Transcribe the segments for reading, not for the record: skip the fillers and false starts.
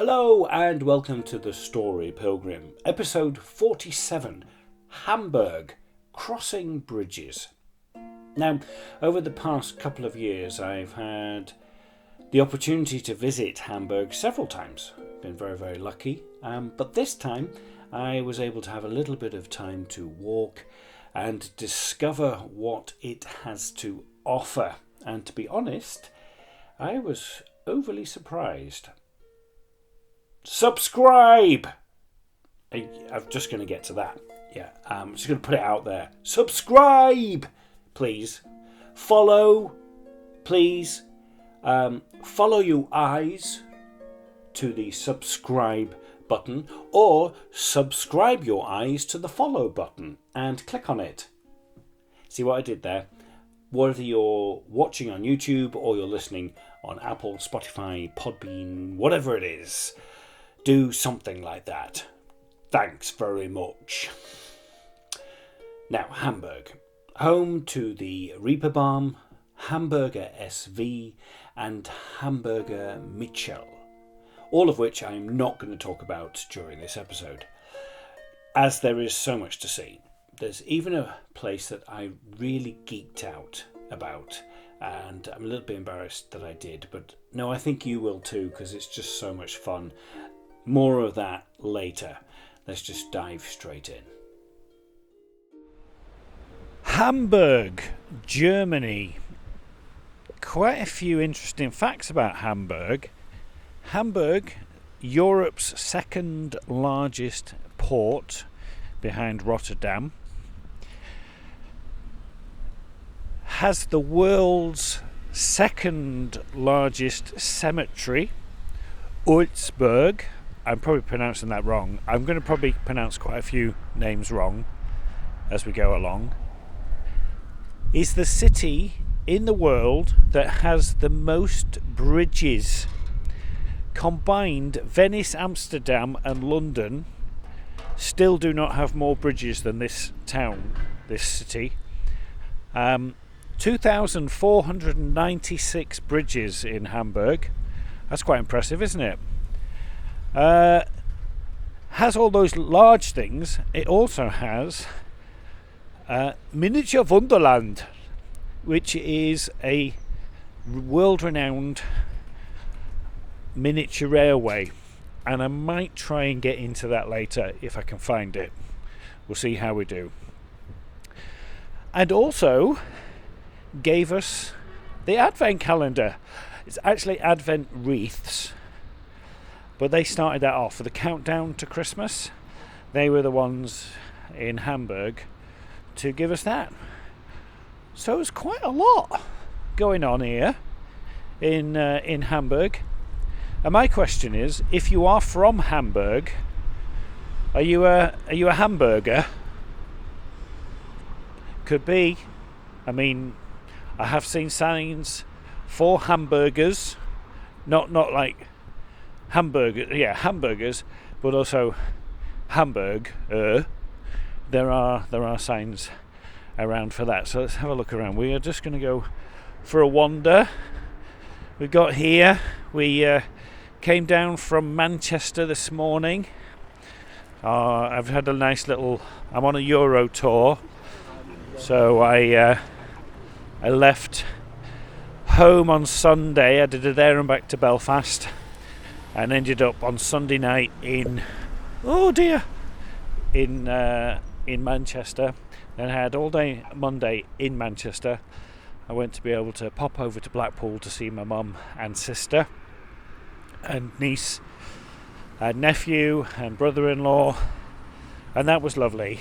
Hello and welcome to the story Pilgrim, episode 47, Hamburg, Crossing Bridges. Now, over the past couple of years I've had the opportunity to visit Hamburg several times. Been very, very lucky, but this time I was able to have a little bit of time to walk and discover what it has to offer. And to be honest, I was overly surprised. Subscribe! I'm just going to get to that. Yeah, I'm just going to put it out there. Subscribe! Please. Follow. Please. Follow your eyes to the subscribe button, or subscribe your eyes to the follow button and click on it. See what I did there? Whether you're watching on YouTube or you're listening on Apple, Spotify, Podbean, whatever it is, do something like that. Thanks very much. Now, Hamburg, home to the Reeperbahn, Hamburger SV and Hamburger Mitchell, all of which I'm not going to talk about during this episode, as there is so much to see. There's even a place that I really geeked out about, and I'm a little bit embarrassed that I did, but no, I think you will too, because it's just so much fun. More of that later. Let's just dive straight in. Hamburg, Germany. Quite a few interesting facts about Hamburg. Hamburg, Europe's second largest port behind Rotterdam, has the world's second largest cemetery, Augsburg. I'm probably pronouncing that wrong. I'm going to probably pronounce quite a few names wrong as we go along. Is the city in the world that has the most bridges. Combined, Venice, Amsterdam and London still do not have more bridges than this town, this city. 2,496 bridges in Hamburg. That's quite impressive, isn't it? Has all those large things. It also has Miniatur Wunderland, which is a world-renowned miniature railway, and I might try and get into that later if I can find it. We'll see how we do. And also gave us the Advent calendar. It's actually Advent wreaths, but they started that off for the countdown to Christmas. They were the ones in Hamburg to give us that. So it's quite a lot going on here in Hamburg. And my question is, if you are from Hamburg, are you a hamburger? Could be. I mean, I have seen signs for hamburgers, not like hamburgers, but also Hamburg. There are signs around for that. So let's have a look around. We are just going to go for a wander. We got here. We came down from Manchester this morning. I've had a nice little. I'm on a Euro tour, so I left home on Sunday. I did a there and back to Belfast, and ended up on Sunday night in Manchester. Then I had all day Monday in Manchester. I went to be able to pop over to Blackpool to see my mum and sister and niece and nephew and brother-in-law, and that was lovely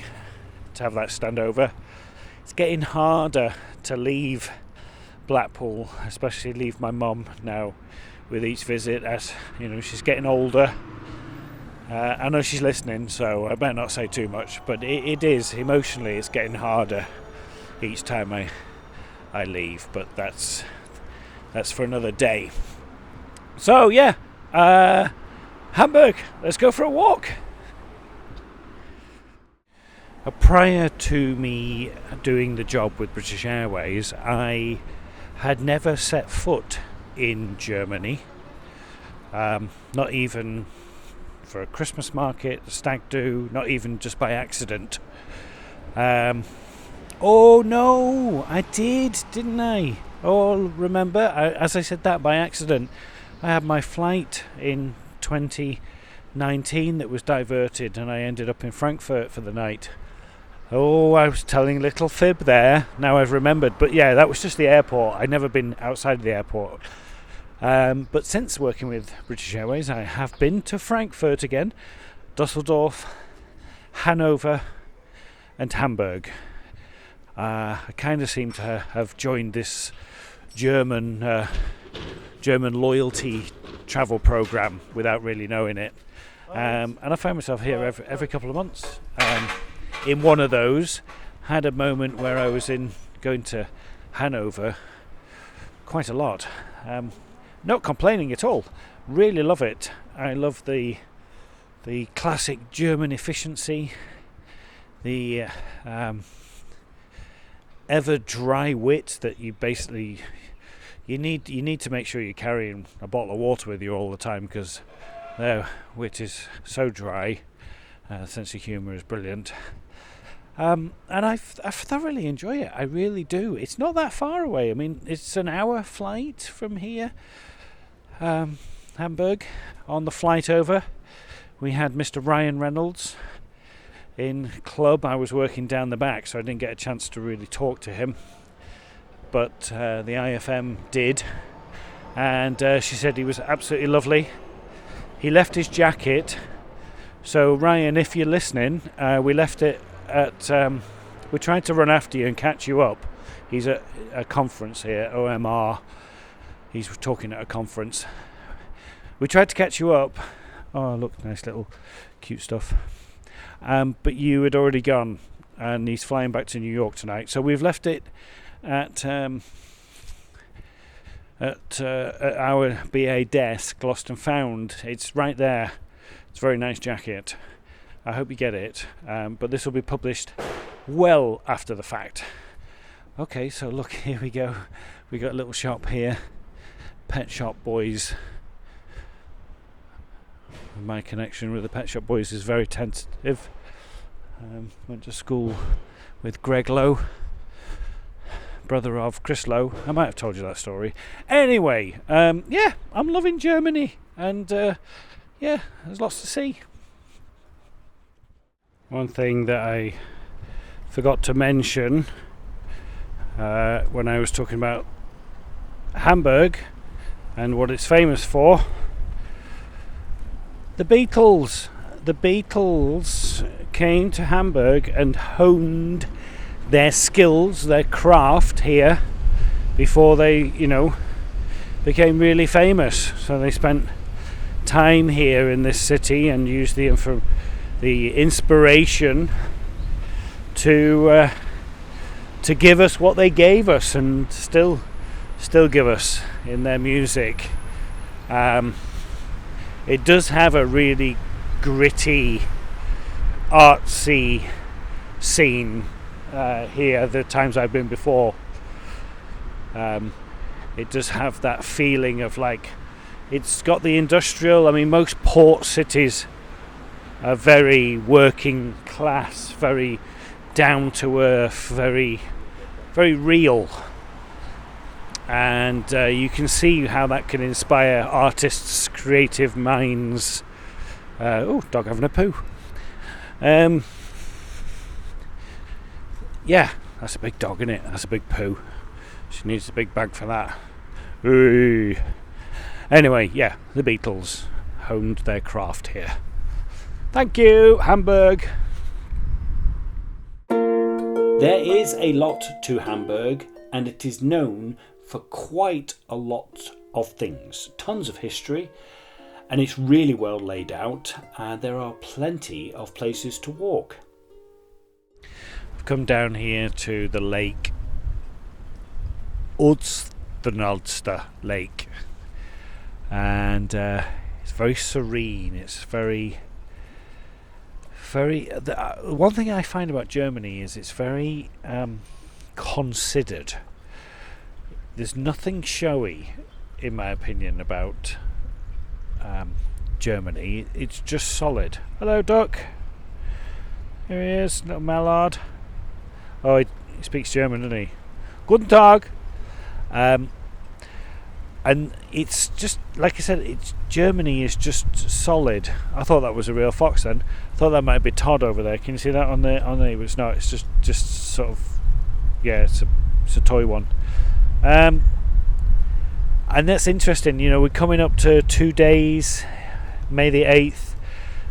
to have that stand over. It's getting harder to leave Blackpool, especially leave my mum now with each visit, as you know, she's getting older. I know she's listening, so I better not say too much, but it is emotionally, it's getting harder each time I leave, but that's for another day. So yeah, Hamburg, let's go for a walk. Prior to me doing the job with British Airways, I had never set foot in Germany. Not even for a Christmas market, a stag do, not even just by accident. Oh no, I didn't I? Oh, remember, as I said that by accident, I had my flight in 2019 that was diverted, and I ended up in Frankfurt for the night. Oh, I was telling a little fib there. Now I've remembered. But yeah, that was just the airport. I'd never been outside of the airport. But since working with British Airways, I have been to Frankfurt again, Dusseldorf, Hanover, and Hamburg. I kind of seem to have joined this German loyalty travel program without really knowing it. And I find myself here every couple of months. In one of those, had a moment where I was going to Hanover quite a lot. Not complaining at all. Really love it. I love the classic German efficiency, the ever dry wit that you basically you need to make sure you're carrying a bottle of water with you all the time, because their wit is so dry. Sense of humour is brilliant. And I thoroughly enjoy it. I really do. It's not that far away. I mean, it's an hour flight from here. Hamburg. On the flight over, we had Mr. Ryan Reynolds in club. I was working down the back, so I didn't get a chance to really talk to him. But the IFM did. And she said he was absolutely lovely. He left his jacket. So, Ryan, if you're listening, we left it at... we tried to run after you and catch you up. He's at a conference here, OMR. He's talking at a conference. We tried to catch you up. Oh, look, nice little cute stuff. But you had already gone, and he's flying back to New York tonight. So we've left it at our BA desk, lost and found. It's right there. It's a very nice jacket. I hope you get it. But this will be published well after the fact. Okay, so look, here we go. We got a little shop here. Pet Shop Boys. My connection with the Pet Shop Boys is very tentative. Went to school with Greg Lowe, brother of Chris Lowe. I might have told you that story. Anyway, yeah, I'm loving Germany, and yeah, there's lots to see. One thing that I forgot to mention when I was talking about Hamburg and what it's famous for, the Beatles. The Beatles came to Hamburg and honed their skills, their craft here before they, became really famous. So they spent time here in this city and used the inspiration to give us what they gave us, and still give us in their music. It does have a really gritty, artsy scene here. The times I've been before, it does have that feeling of like, it's got the industrial. I mean, most port cities are very working class, very down to earth, very, very real. And you can see how that can inspire artists' creative minds. Dog having a poo. Yeah, that's a big dog, isn't it? That's a big poo. She needs a big bag for that. Ooh. Anyway, yeah, the Beatles honed their craft here. Thank you, Hamburg. There is a lot to Hamburg, and it is known for quite a lot of things. Tons of history, and it's really well laid out, and there are plenty of places to walk. I've come down here to the lake, Außenalster Lake, and it's very serene. It's very one thing I find about Germany is it's very considered. There's nothing showy, in my opinion, about Germany. It's just solid. Hello, duck. Here he is, little mallard. Oh, he speaks German, doesn't he? Guten Tag. And it's just, like I said, Germany is just solid. I thought that was a real fox then. I thought that might be Todd over there. Can you see that on the? But it's not. It's just sort of, yeah, it's a toy one. And that's interesting. You know, we're coming up to 2 days. May the 8th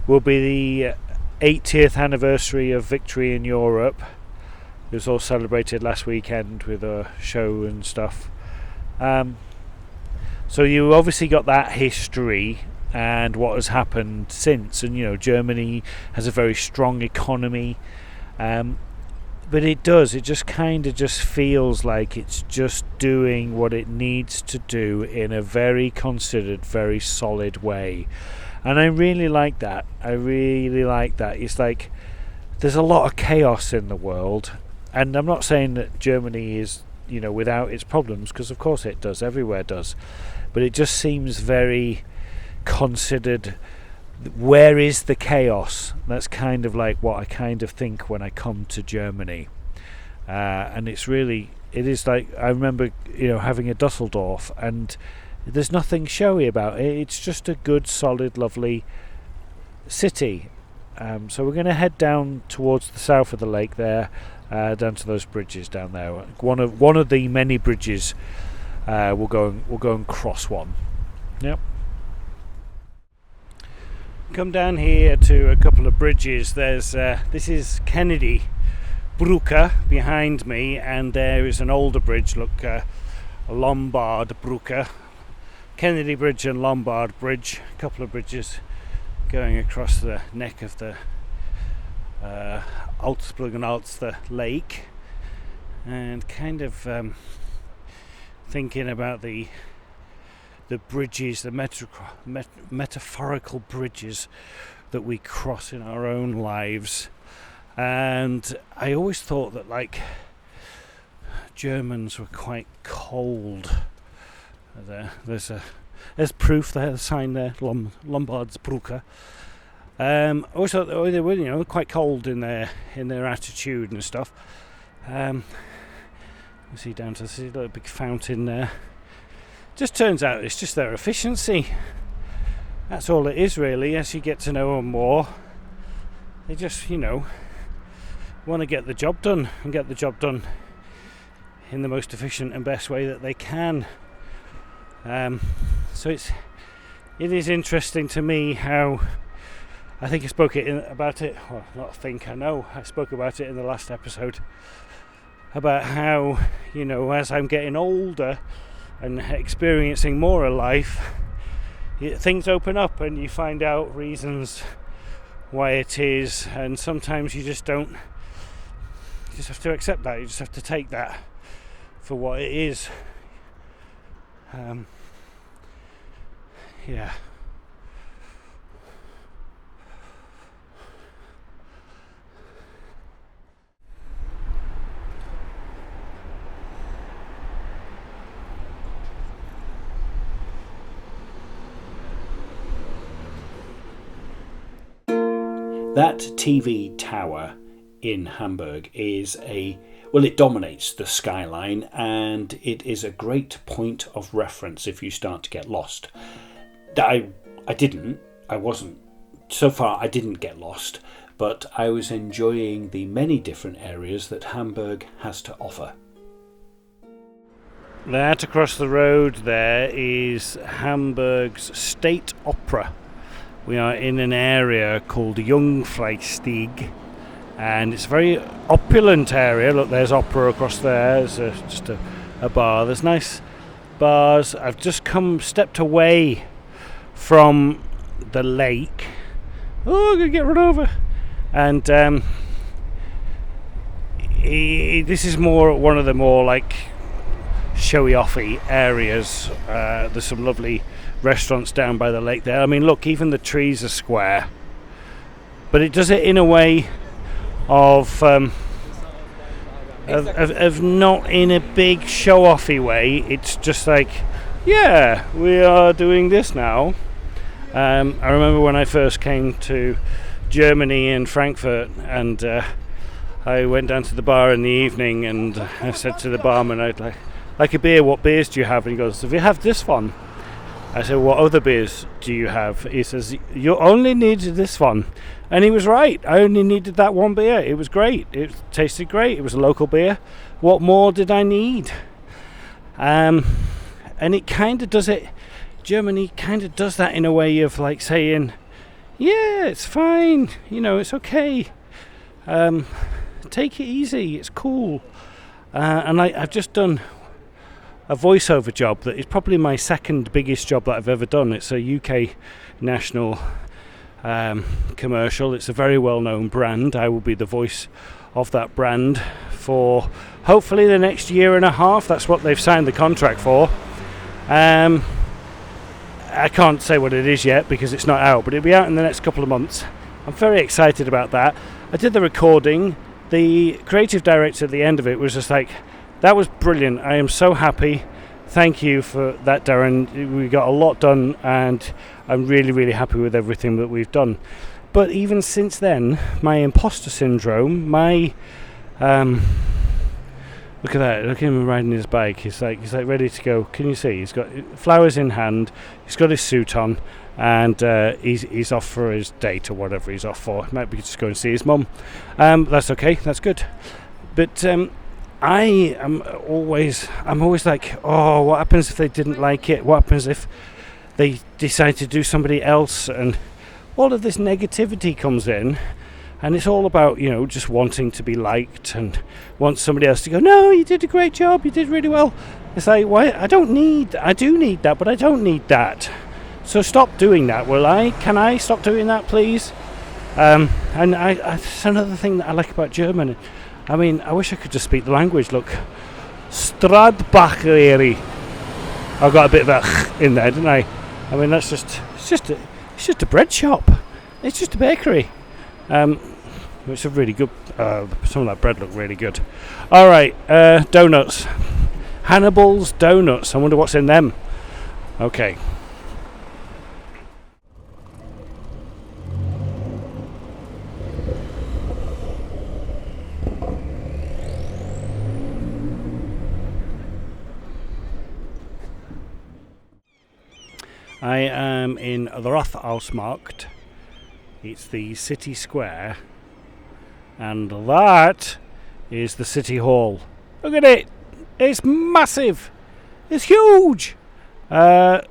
will be the 80th anniversary of victory in Europe. It was all celebrated last weekend with a show and stuff. So you obviously got that history and what has happened since. And, you know, Germany has a very strong economy. But it just kind of just feels like it's just doing what it needs to do in a very considered, very solid way. And I really like that. It's like there's a lot of chaos in the world. And I'm not saying that Germany is, you know, without its problems, because of course it does, everywhere does. But it just seems very considered. Where is the chaos? That's kind of like what I kind of think when I come to Germany. And it is like, I remember, you know, having a Dusseldorf, and there's nothing showy about it. It's just a good, solid, lovely city. So we're going to head down towards the south of the lake there, down to those bridges down there. One of the many bridges. We'll go and cross one. Yep. Come down here to a couple of bridges. There's this is Kennedy Brücke behind me, and there is an older bridge. Look, Lombardsbrücke, Kennedy Bridge and Lombard Bridge. A couple of bridges going across the neck of the Außenalster Lake, and kind of thinking about the bridges, the metaphorical bridges that we cross in our own lives. And I always thought that, like, Germans were quite cold. There's proof there, the sign there, Lombardsbrücke. I always thought they were, you know, quite cold in their attitude and stuff. You see down to the little big fountain there. Just turns out it's just their efficiency. That's all it is, really. As you get to know them more, they just, you know, want to get the job done and get the job done in the most efficient and best way that they can. So it is interesting to me how, I think I spoke about it. Well, not think, I know I spoke about it in the last episode, about how, you know, as I'm getting older and experiencing more of life, things open up and you find out reasons why it is, and sometimes you just don't. You just have to accept that. You just have to take that for what it is. Yeah. That TV tower in Hamburg is it dominates the skyline, and it is a great point of reference if you start to get lost. I didn't get lost, but I was enjoying the many different areas that Hamburg has to offer. That across the road there is Hamburg's State Opera. We are in an area called Jungfreistieg, and it's a very opulent area. Look, there's opera across there. There's just a bar. There's nice bars. I've just stepped away from the lake. Oh, I'm going to get run over. And this is one of the more like showy-offy areas. There's some lovely restaurants down by the lake there. I mean, look, even the trees are square, but it does it in a way of not in a big show-offy way. It's just like, yeah, we are doing this now, I remember when I first came to Germany in Frankfurt, and I went down to the bar in the evening, and I said to the barman, I'd like a beer, what beers do you have? And he goes, if you have this one. I said, what other beers do you have? He says, you only need this one. And he was right. I only needed that one beer. It was great. It tasted great. It was a local beer. What more did I need? And it kind of does it. Germany kind of does that in a way of like saying, yeah, it's fine. It's okay. Take it easy. It's cool. And I've just done a voiceover job that is probably my second biggest job that I've ever done. It's a UK national commercial. It's a very well-known brand. I will be the voice of that brand for hopefully the next year and a half. That's what they've signed the contract for. I can't say what it is yet because it's not out, but it'll be out in the next couple of months. I'm very excited about that. I did the recording. The creative director at the end of it was just like, that was brilliant. I am so happy. Thank you for that, Darren. We got a lot done, and I'm really, really happy with everything that we've done. But even since then, my imposter syndrome, look at that. Look at him riding his bike. He's like ready to go. Can you see? He's got flowers in hand. He's got his suit on, and he's off for his date or whatever he's off for. He might be just going to see his mum. That's okay. That's good. But I'm always like, oh, what happens if they didn't like it? What happens if they decide to do somebody else? And all of this negativity comes in, and it's all about, just wanting to be liked and want somebody else to go, no, you did a great job, you did really well. It's like, why? I do need that, but I don't need that. So stop doing that, will I? Can I stop doing that, please? And it's another thing that I like about German. I mean, I wish I could just speak the language. Look, Stradbacheri. I got a bit of a in there, didn't I? I mean, it's just a bread shop. It's just a bakery. It's a really good. Some of that bread looked really good. All right, donuts. Hannibal's donuts. I wonder what's in them. Okay. I am in the Rathaus. It's the city square, and that is the city hall. Look at it! It's massive! It's huge! Yeah,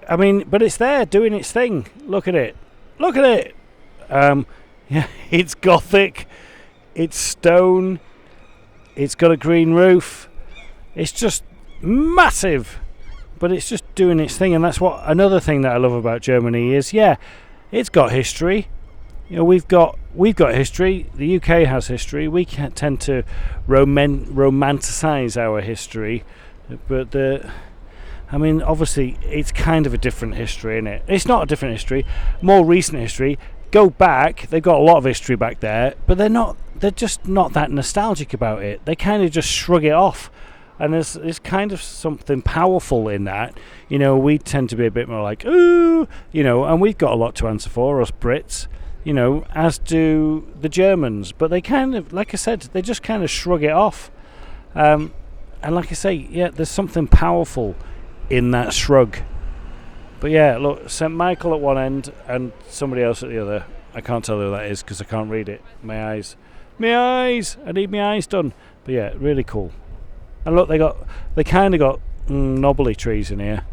I mean, but it's there doing its thing. Look at it! Look at it! Yeah, it's Gothic, it's stone, it's got a green roof, it's just massive! But it's just doing its thing, and that's what another thing that I love about Germany is, yeah, it's got history. We've got history. The UK has history. We can't tend to romanticize our history, but obviously it's kind of a different history, isn't it? It's not a different history, more recent history. Go back, they've got a lot of history back there, but they're just not that nostalgic about it. They kind of just shrug it off. And there's kind of something powerful in that. We tend to be a bit more like, ooh, and we've got a lot to answer for, us Brits, as do the Germans. But they kind of, like I said, they just kind of shrug it off. And like I say, yeah, there's something powerful in that shrug. But yeah, look, St. Michael at one end and somebody else at the other. I can't tell who that is because I can't read it. My eyes. I need my eyes done. But yeah, really cool. And look, they kind of got knobbly trees in here.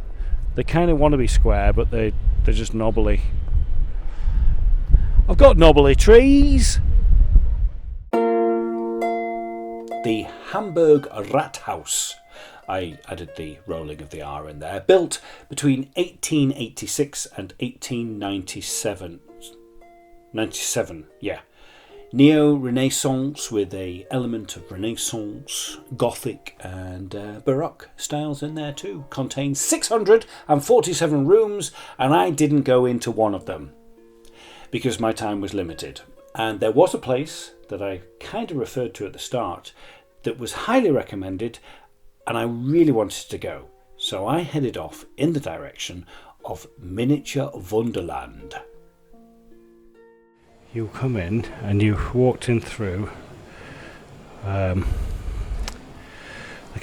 They kind of want to be square, but they're just knobbly. I've got knobbly trees. The Hamburg Rathaus. I added the rolling of the R in there. Built between 1886 and 1897. 97, yeah. Neo-Renaissance with a element of Renaissance, Gothic and Baroque styles in there too. Contains 647 rooms, and I didn't go into one of them because my time was limited. And there was a place that I kind of referred to at the start that was highly recommended, and I really wanted to go. So I headed off in the direction of Miniatur Wunderland. You come in and you walked in through like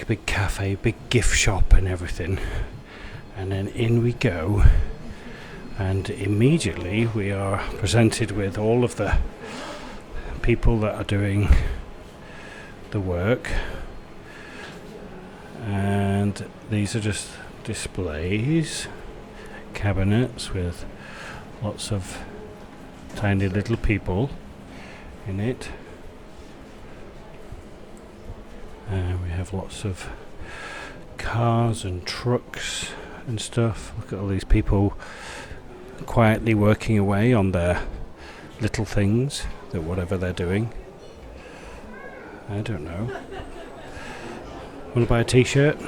a big cafe, big gift shop and everything, and then in we go, and immediately we are presented with all of the people that are doing the work, and these are just displays, cabinets with lots of tiny little people in it. We have lots of cars and trucks and stuff. Look at all these people quietly working away on their little things, that whatever they're doing. I don't know. Want to buy a t-shirt?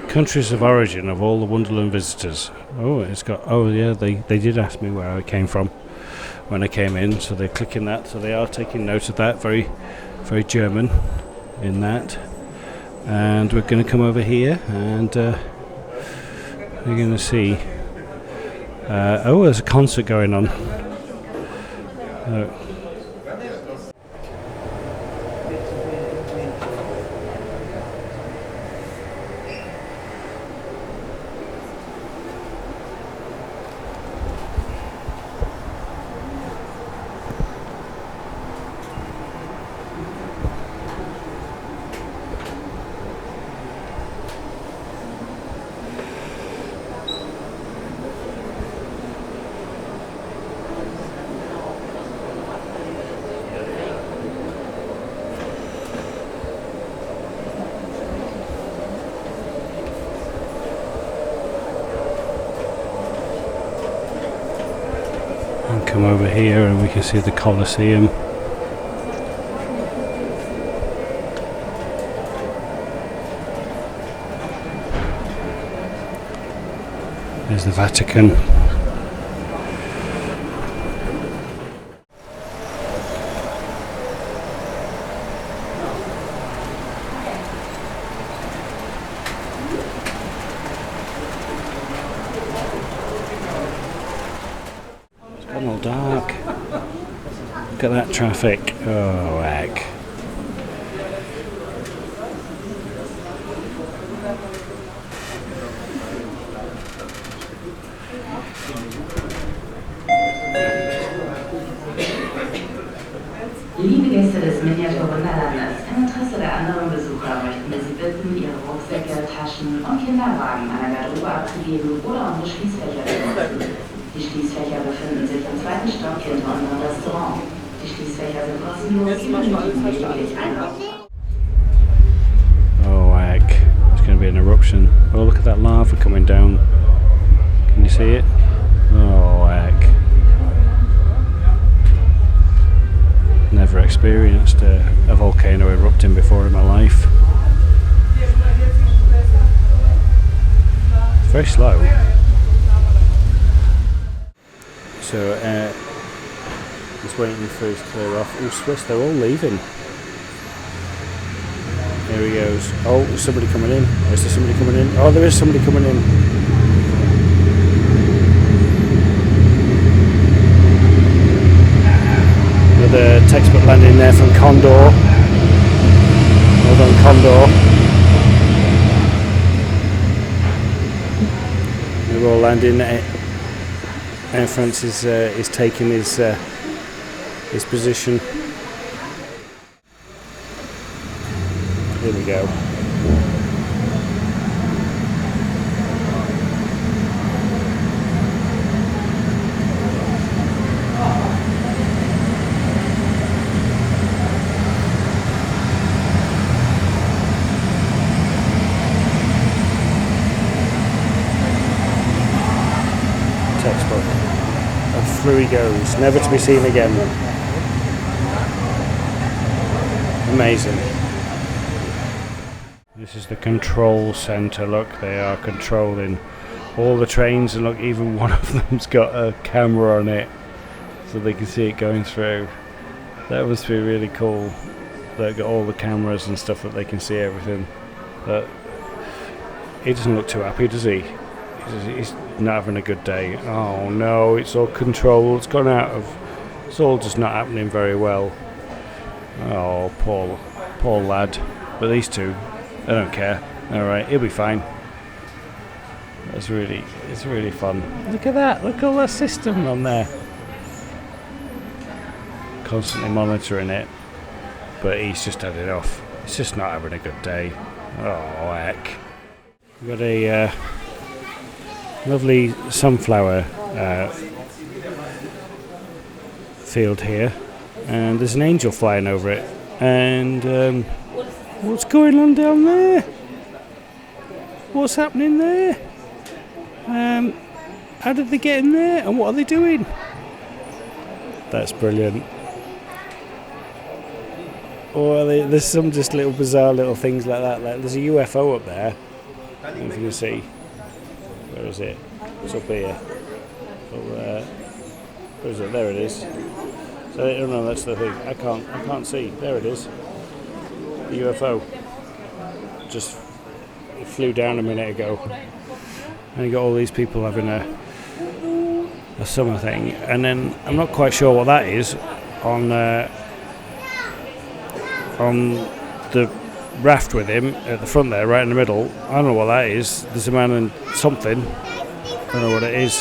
Countries of origin of all the Wonderland visitors. Oh, it's got. Oh, yeah. They did ask me where I came from when I came in, so they're clicking that. So they are taking note of that. Very, very German in that. And we're going to come over here, and we're going to see. Oh, there's a concert going on. Come over here and we can see the Colosseum. There's the Vatican. All dark. Look at that traffic. Oh, heck. Liebe Gäste des Miniatur Wunderlandes, im Interesse der anderen Besucher möchten wir Sie bitten, Ihre Rucksäcke, Taschen und Kinderwagen einer Garderobe abzugeben oder unsere Schließfächer zu nutzen. Die Schließfächer befinden sich im zweiten Stock hinter unserem Restaurant. Die Schließfächer sind kostenlos, Sie benötigen lediglich Einkauf. Oh, heck. There's going to be an eruption. Oh, look at that lava coming down. Can you see it? Oh, heck. Never experienced a volcano erupting before in my life. It's very slow. So, just waiting for it to clear off. Oh, Swiss, they're all leaving. There he goes. Oh, there's somebody coming in. Is there somebody coming in? Oh, there is somebody coming in. Another textbook landing there from Condor. Well done, Condor. They're all landing. Air France is taking his position. Here we go. Textbook. And through he goes, never to be seen again. Amazing. This is the control centre. Look, they are controlling all the trains, and look, even one of them's got a camera on it so they can see it going through. That must be really cool. They've got all the cameras and stuff that they can see everything. But he doesn't look too happy, does he? He's not having a good day. Oh no, it's all control. It's gone out of... It's all just not happening very well. Oh, poor lad. But these two, they don't care. Alright, he'll be fine. It's really fun. Look at that. Look at all that system on there. Constantly monitoring it. But he's just had it off. He's just not having a good day. Oh, heck. We've got a lovely sunflower field here. And there's an angel flying over it. And what's going on down there? What's happening there? How did they get in there? And what are they doing? That's brilliant. Or there's some just little bizarre little things like that. Like there's a UFO up there. I don't know if you can see. Where is it? It's up here. So, where is it? There it is. So I don't know. That's the thing. I can't see. There it is. The UFO. Just it flew down a minute ago. And you got all these people having a summer thing, and then I'm not quite sure what that is on the raft with him at the front there, right in the middle. I don't know what that is. There's a man and something. I don't know what it is.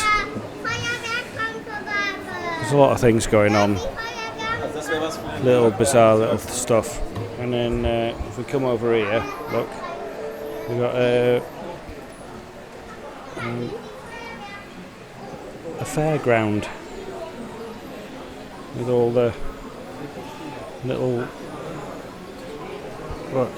There's a lot of things going on. Little bizarre little stuff. And then if we come over here, look, we've got a fairground with all the little... Look.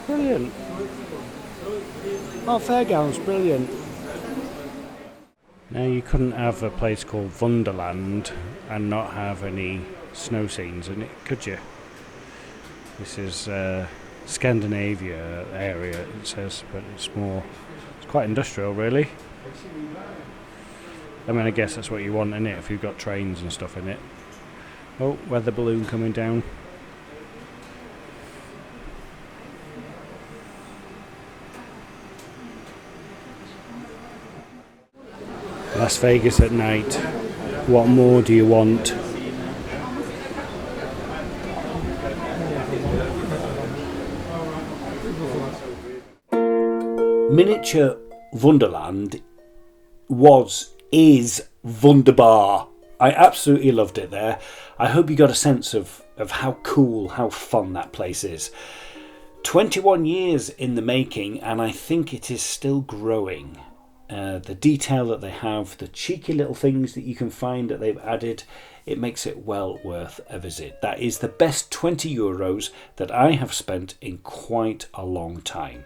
Brilliant. Oh, fairground's brilliant. Now you couldn't have a place called Wunderland and not have any snow scenes in it, could you? This is Scandinavia area, it says, but it's quite industrial, really. I mean, I guess that's what you want in it if you've got trains and stuff in it. Oh, weather balloon coming down. Las Vegas at night. What more do you want? Miniatur Wunderland is wunderbar. I absolutely loved it there. I hope you got a sense of how cool, how fun that place is. 21 years in the making, and I think it is still growing. The detail that they have, the cheeky little things that you can find that they've added, it makes it well worth a visit. That is the best €20 that I have spent in quite a long time.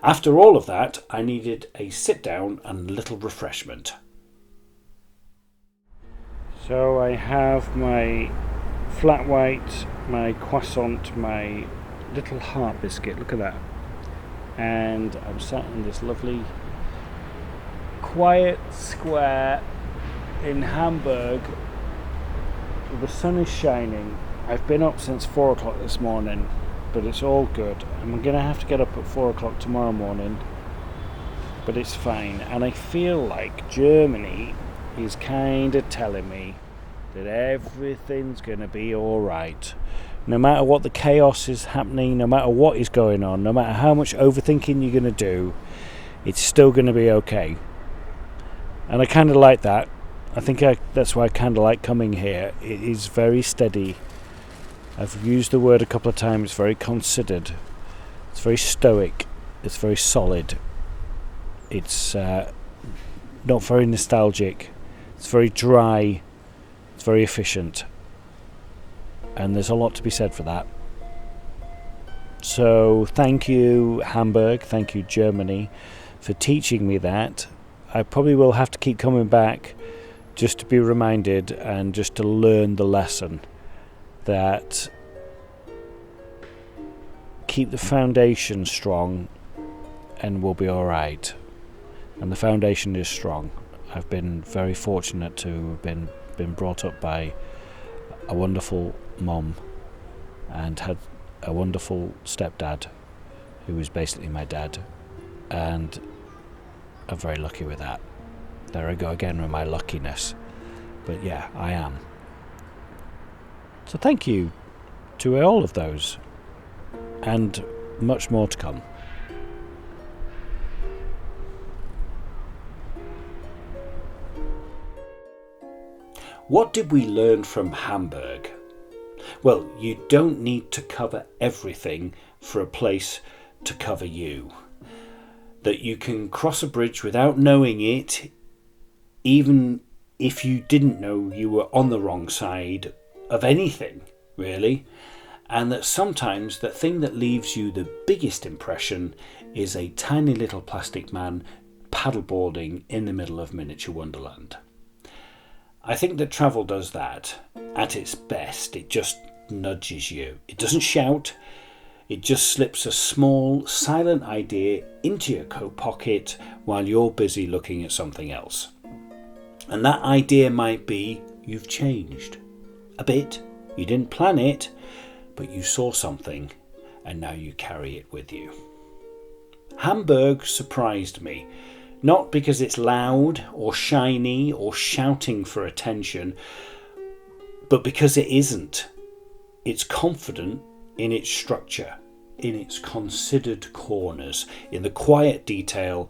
After all of that, I needed a sit down and little refreshment. So I have my flat white, my croissant, my little heart biscuit, look at that. And I'm sat in this lovely quiet square in Hamburg. The sun is shining. I've been up since 4 o'clock this morning, but it's all good. I'm going to have to get up at 4 o'clock tomorrow morning, but it's fine. And I feel like Germany is kind of telling me that everything's going to be alright. No matter what the chaos is happening, no matter what is going on, no matter how much overthinking you're going to do, it's still going to be okay. And I kind of like that. I think that's why I kind of like coming here. It is very steady. I've used the word a couple of times. It's very considered. It's very stoic. It's very solid. It's not very nostalgic. It's very dry. It's very efficient. And there's a lot to be said for that. So thank you, Hamburg. Thank you, Germany, for teaching me that. I probably will have to keep coming back just to be reminded and just to learn the lesson that keep the foundation strong and we'll be alright. And the foundation is strong. I've been very fortunate to have been brought up by a wonderful mum and had a wonderful stepdad who was basically my dad, and I'm very lucky with that. There I go again with my luckiness, but yeah, I am. So thank you to all of those, and much more to come. What did we learn from Hamburg? Well, you don't need to cover everything for a place to cover you. That you can cross a bridge without knowing it, even if you didn't know you were on the wrong side of anything, really. And that sometimes the thing that leaves you the biggest impression is a tiny little plastic man paddleboarding in the middle of Miniatur Wunderland. I think that travel does that at its best. It just nudges you. It doesn't shout. It just slips a small, silent idea into your coat pocket while you're busy looking at something else. And that idea might be you've changed a bit. You didn't plan it, but you saw something and now you carry it with you. Hamburg surprised me. Not because it's loud or shiny or shouting for attention, but because it isn't. It's confident in its structure, in its considered corners, in the quiet detail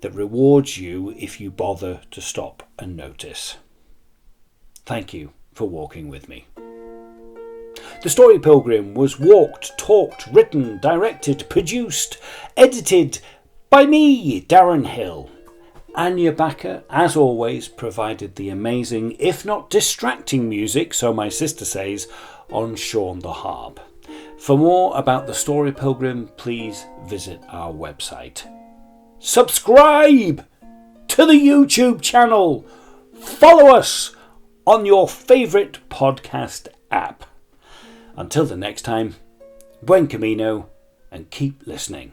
that rewards you if you bother to stop and notice. Thank you for walking with me. The Story Pilgrim was walked, talked, written, directed, produced, edited by me, Darren Hill. Anya Backer, as always, provided the amazing, if not distracting music, so my sister says, on Sean the Harp. For more about the Story Pilgrim, please visit our website. Subscribe to the YouTube channel. Follow us on your favourite podcast app. Until the next time, buen camino and keep listening.